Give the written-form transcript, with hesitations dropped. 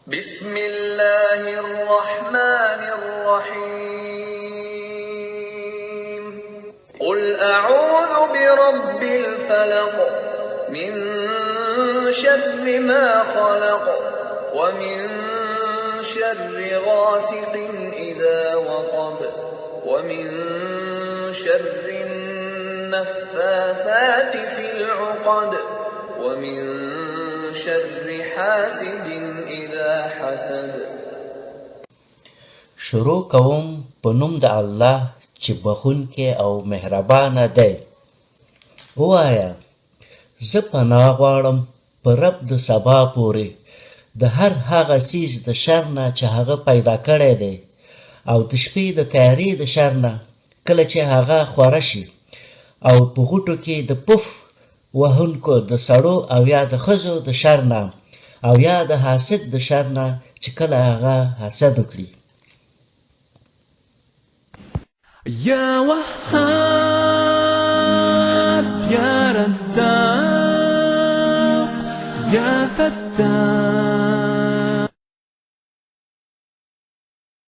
بسم الله الرحمن الرحيم قل أعوذ برب الفلق من شر ما خلق ومن شر غاسق إذا وقب ومن شر النفاثات في العقد ومن شر حاسد إذا حسد. شروع کوم په نوم د الله چې بخښونکی او مهربانه دی. ووایه زه پناه غواړم په رب د سبا پورې د هر هغه څیز د شر نه چې هغه پیدا کړی دی او د شپې د تیارې د شر نه کله چې هغه خوره شي او په غوټو کې د پف وهونکو د سړو او یا د ښځو د شر نه او یا د حاسد د شر نه چې کله هغه حسد وکړي. يا وهاب يا رزاق يا فتاح